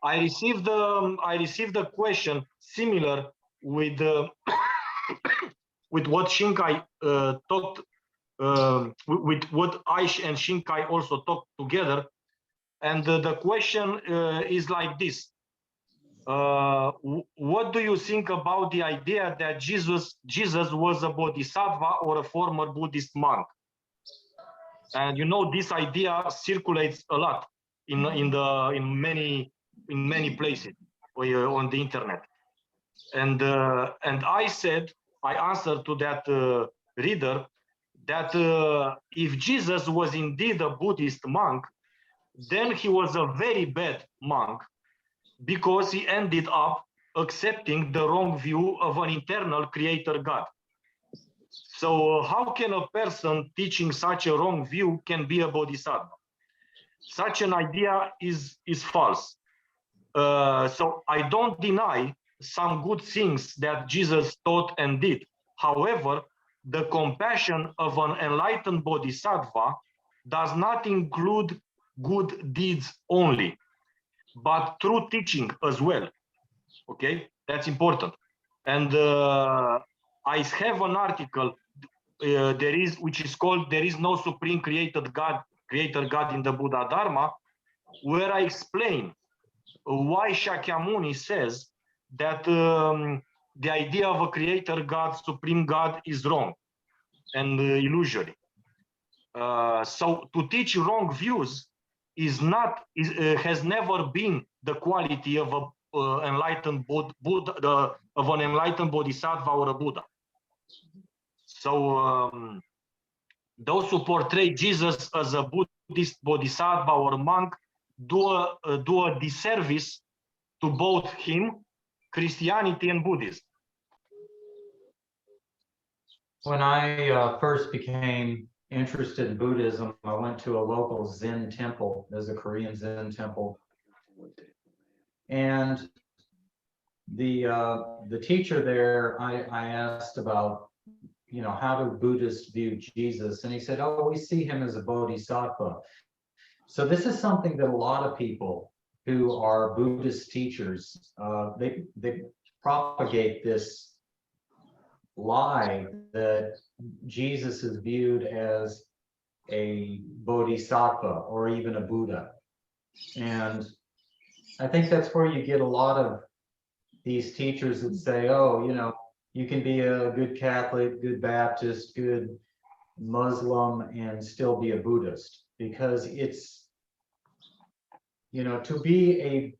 I received a question similar with with what Shinkai talked with what Aish and Shinkai also talked together, and the question is like this: what do you think about the idea that Jesus was a bodhisattva or a former Buddhist monk? And you know, this idea circulates a lot in many places on the internet. And I answered to that reader that if Jesus was indeed a Buddhist monk, then he was a very bad monk, because he ended up accepting the wrong view of an eternal creator God. So how can a person teaching such a wrong view can be a bodhisattva? Such an idea is false. So I don't deny some good things that Jesus taught and did. However, the compassion of an enlightened bodhisattva does not include good deeds only, but true teaching as well. Okay, that's important. And I have an article which is called "There is no supreme creator God in the Buddha Dharma," where I explain why Shakyamuni says that the idea of a creator God, supreme God, is wrong and illusory. So to teach wrong views has never been the quality of an enlightened Buddha, of an enlightened bodhisattva or a Buddha. So those who portray Jesus as a Buddhist bodhisattva or monk do a disservice to both him, Christianity, and Buddhism. When I first became interested in Buddhism, I went to a local Zen temple. There's a Korean Zen temple, and the teacher there, I asked about, you know, how do Buddhists view Jesus, and he said, "Oh, we see him as a bodhisattva." So this is something that a lot of people who are Buddhist teachers, they propagate this lie that Jesus is viewed as a bodhisattva or even a Buddha. And I think that's where you get a lot of these teachers that say, oh, you know, you can be a good Catholic, good Baptist, good Muslim, and still be a Buddhist. Because it's, you know, to be a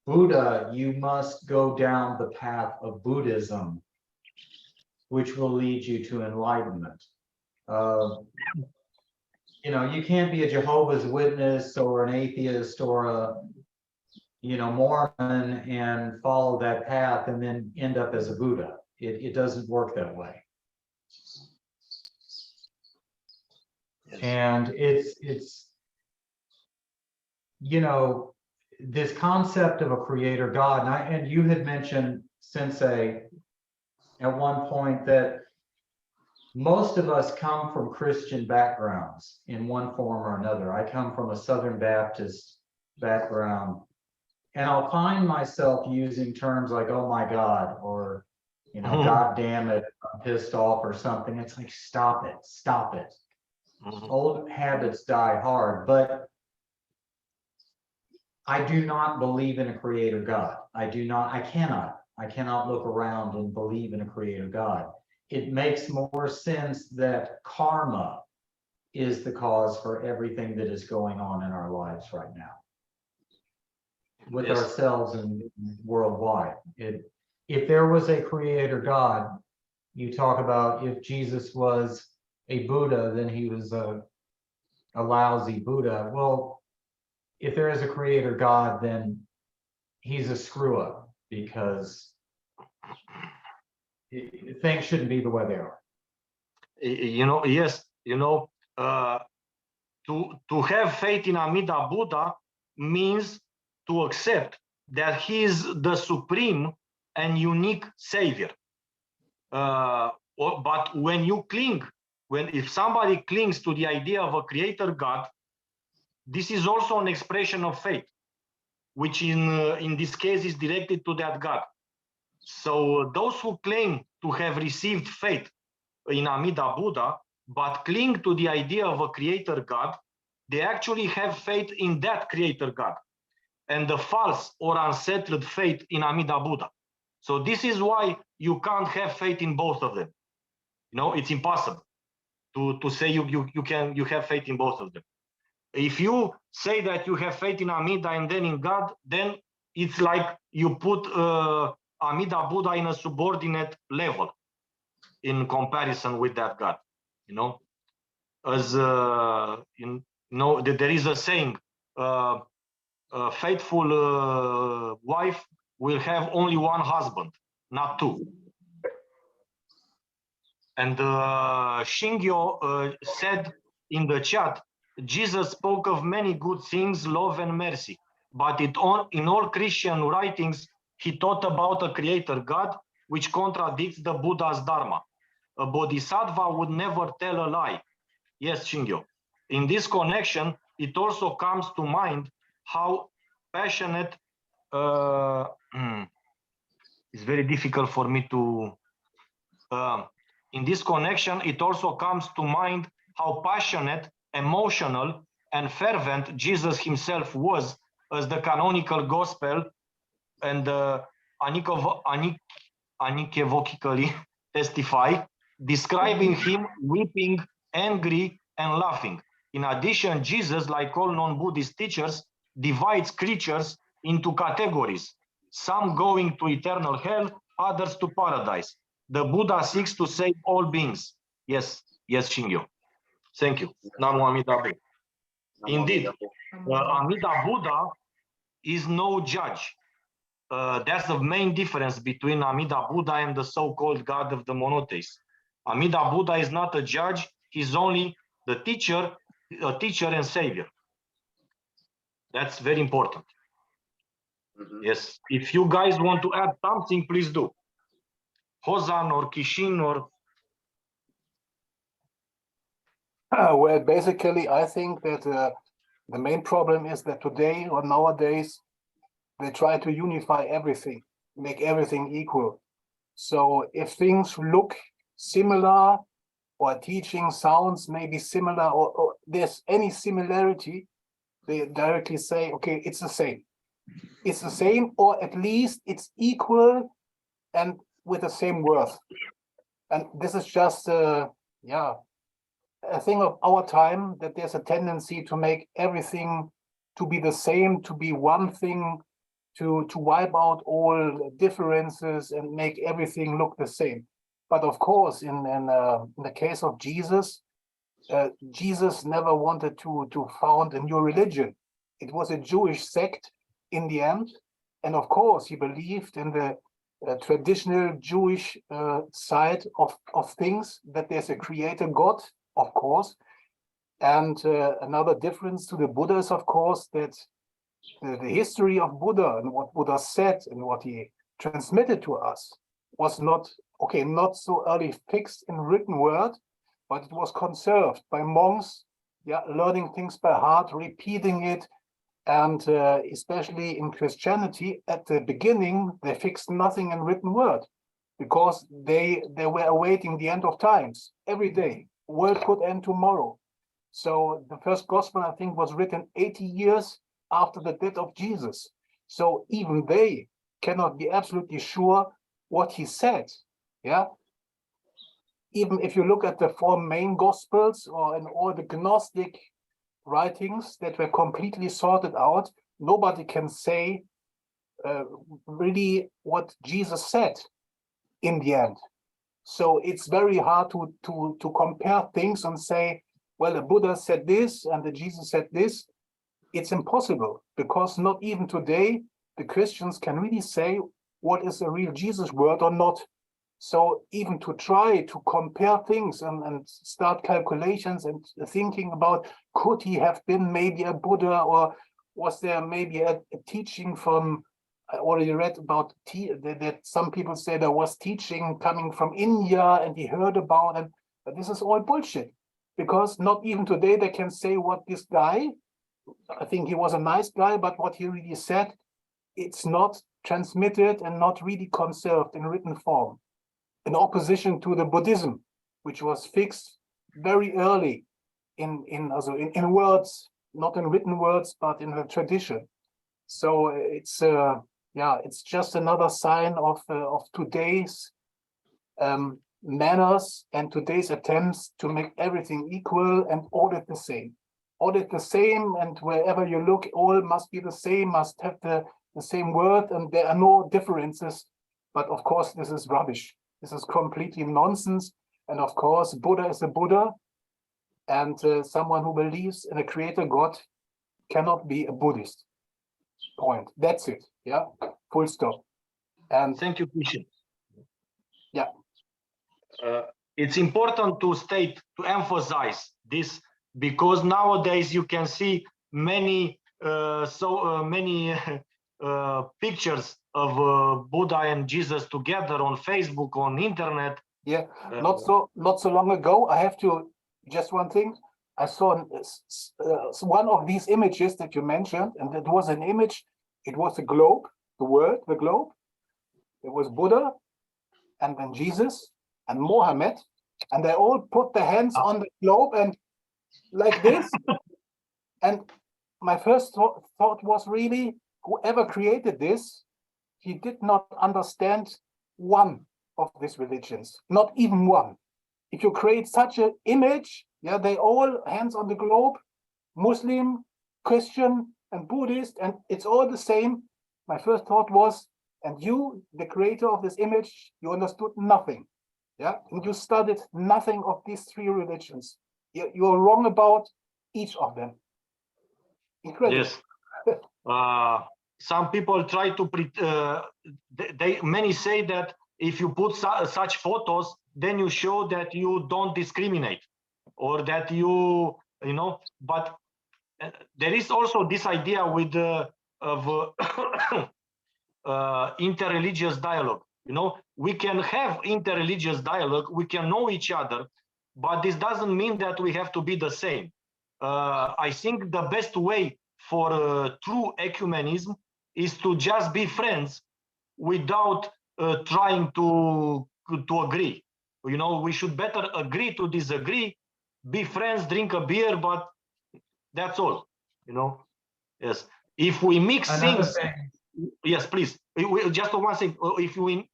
Buddha, you must go down the path of Buddhism, which will lead you to enlightenment. You know, you can't be a Jehovah's Witness or an atheist or a, you know, Mormon and follow that path and then end up as a Buddha. It doesn't work that way. And it's, you know, this concept of a creator God, and you had mentioned, Sensei, at one point that most of us come from Christian backgrounds in one form or another. I come from a Southern Baptist background, and I'll find myself using terms like, oh my God, or, you know, God damn it, I'm pissed off or something. It's like, stop it, stop it. Old habits die hard, but I do not believe in a creator God. I cannot look around and believe in a creator God. It makes more sense that karma is the cause for everything that is going on in our lives right now, with ourselves and worldwide. If there was a creator God, you talk about if Jesus was a Buddha, then he was a lousy Buddha. Well, if there is a creator God, then he's a screw up, because things shouldn't be the way they are. You know, yes, you know, to have faith in Amida Buddha means to accept that he is the supreme and unique savior. But when you cling, if somebody clings to the idea of a creator God, this is also an expression of faith. which in this case is directed to that God. So those who claim to have received faith in Amida Buddha, but cling to the idea of a creator God, they actually have faith in that creator God and the false or unsettled faith in Amida Buddha. So this is why you can't have faith in both of them. You know, it's impossible to say you have faith in both of them. If you say that you have faith in Amida and then in God, then it's like you put Amida Buddha in a subordinate level in comparison with that God. You know, as there is a saying, a faithful wife will have only one husband, not two. And Shingyo said in the chat, Jesus spoke of many good things, love and mercy, but in all Christian writings, he taught about a creator God, which contradicts the Buddha's Dharma. A Bodhisattva would never tell a lie. Yes, Shingyo. In this connection, it also comes to mind how passionate, it's very difficult for me to, in this connection, it also comes to mind how passionate, emotional, and fervent Jesus himself was, as the canonical gospel and unequivocally testify, describing him weeping, angry, and laughing. In addition, Jesus, like all non-Buddhist teachers, divides creatures into categories, some going to eternal hell, others to paradise. The Buddha seeks to save all beings. Yes, Shingyo. Thank you. Namo Amida Buddha. Indeed, Amida Buddha is no judge. That's the main difference between Amida Buddha and the so-called God of the monotheists. Amida Buddha is not a judge. He's only the teacher, a teacher and savior. That's very important. Yes. If you guys want to add something, please do. Hozan or Kishin or... Well, basically, I think that the main problem is that today or nowadays, they try to unify everything, make everything equal. So if things look similar or teaching sounds maybe similar or there's any similarity, they directly say, okay, it's the same. It's the same, or at least it's equal and with the same worth. And this is just, a thing of our time, that there's a tendency to make everything to be the same, to be one thing, to wipe out all differences and make everything look the same. But of course, in the case of Jesus, Jesus never wanted to found a new religion. It was a Jewish sect in the end. And of course, he believed in the traditional Jewish side of things, that there's a creator God, of course. And another difference to the Buddha is, of course, that the history of Buddha and what Buddha said and what he transmitted to us was not so early fixed in written word, but it was conserved by monks, learning things by heart, repeating it. And especially in Christianity, at the beginning, they fixed nothing in written word because they were awaiting the end of times every day. World could end tomorrow. So the first gospel, I think, was written 80 years after the death of Jesus. So even they cannot be absolutely sure what he said. Yeah. Even if you look at the four main gospels or in all the Gnostic writings that were completely sorted out, nobody can say really what Jesus said in the end. So it's very hard to compare things and say, well, the Buddha said this and the Jesus said this. It's impossible, because not even today the Christians can really say what is a real Jesus word or not. So even to try to compare things and start calculations and thinking about, could he have been maybe a Buddha, or was there maybe a teaching from, I already read about that some people say there was teaching coming from India and he heard about it. But this is all bullshit, because not even today they can say what this guy, I think he was a nice guy, but what he really said it's not transmitted and not really conserved in written form, in opposition to the Buddhism, which was fixed very early in words, not in written words, but in the tradition. So it's just another sign of today's manners and today's attempts to make everything equal and audit the same. Audit the same, and wherever you look, all must be the same, must have the same word, and there are no differences. But of course, this is rubbish. This is completely nonsense. And of course, Buddha is a Buddha, and someone who believes in a creator God cannot be a Buddhist. Point. That's it. Yeah. Full stop. And thank you, Christian. Yeah. It's important to state, to emphasize this, because nowadays you can see many pictures of Buddha and Jesus together on Facebook, on internet. Yeah, not so long ago. I have to just one thing. I saw one of these images that you mentioned, and it was an image. It was a globe, the globe. It was Buddha, and then Jesus and Mohammed, and they all put their hands on the globe and like this. And my first thought was really, whoever created this, he did not understand one of these religions, not even one. If you create such an image, yeah, they all hands on the globe, Muslim, Christian, and Buddhist, and it's all the same. My first thought was, and you, the creator of this image, you understood nothing. Yeah, and you studied nothing of these three religions. You are wrong about each of them. Incredible. Yes. Some people try to many say that if you put such photos, then you show that you don't discriminate, or that you know. But there is also this idea with of interreligious dialogue. You know, we can have interreligious dialogue, we can know each other, but this doesn't mean that we have to be the same. I think the best way for true ecumenism is to just be friends without trying to agree. You know, we should better agree to disagree, be friends, drink a beer, but that's all. You know, yes. If we mix things, yes, please. Just one thing.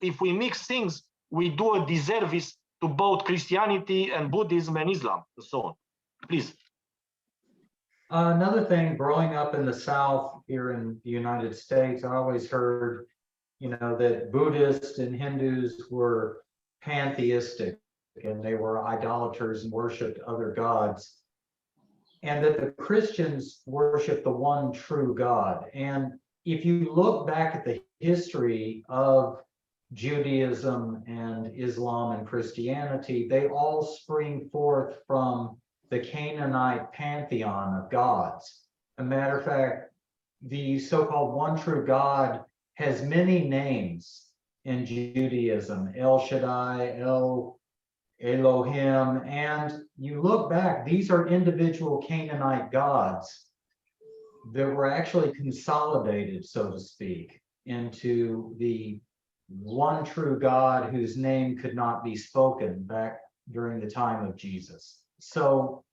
If we mix things, we do a disservice to both Christianity and Buddhism and Islam, and so on. Please. Another thing, growing up in the South here in the United States, I always heard, that Buddhists and Hindus were pantheistic and they were idolaters and worshiped other gods, and that the Christians worship the one true God. And if you look back at the history of Judaism and Islam and Christianity, they all spring forth from the Canaanite pantheon of gods. As a matter of fact, the so-called one true God has many names in Judaism: El Shaddai, Elohim, and you look back, these are individual Canaanite gods that were actually consolidated, so to speak, into the one true God whose name could not be spoken back during the time of Jesus. So,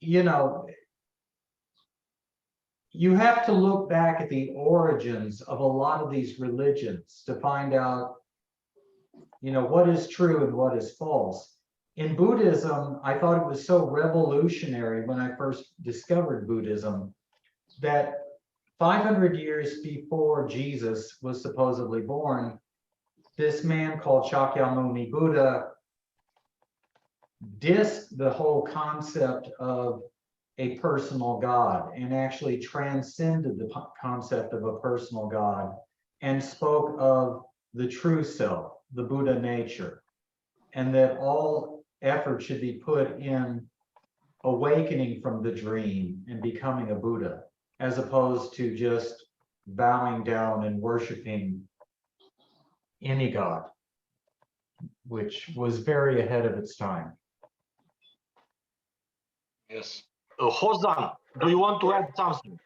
you have to look back at the origins of a lot of these religions to find out, what is true and what is false. In Buddhism, I thought it was so revolutionary when I first discovered Buddhism that 500 years before Jesus was supposedly born, this man called Shakyamuni Buddha dissed the whole concept of a personal God and actually transcended the concept of a personal God and spoke of the true self, the Buddha nature, and that all effort should be put in awakening from the dream and becoming a Buddha, as opposed to just bowing down and worshiping any god, which was very ahead of its time. Yes. Hozan, do you want to add something?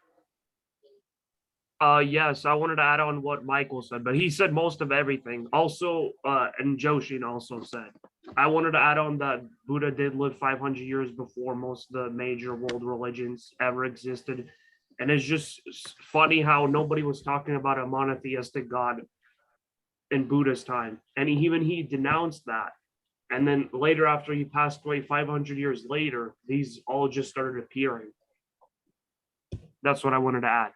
Yes, I wanted to add on what Michael said, but he said most of everything. Also, and Joshin also said, I wanted to add on that Buddha did live 500 years before most of the major world religions ever existed. And it's just funny how nobody was talking about a monotheistic God in Buddha's time. And even he denounced that. And then later, after he passed away 500 years later, these all just started appearing. That's what I wanted to add.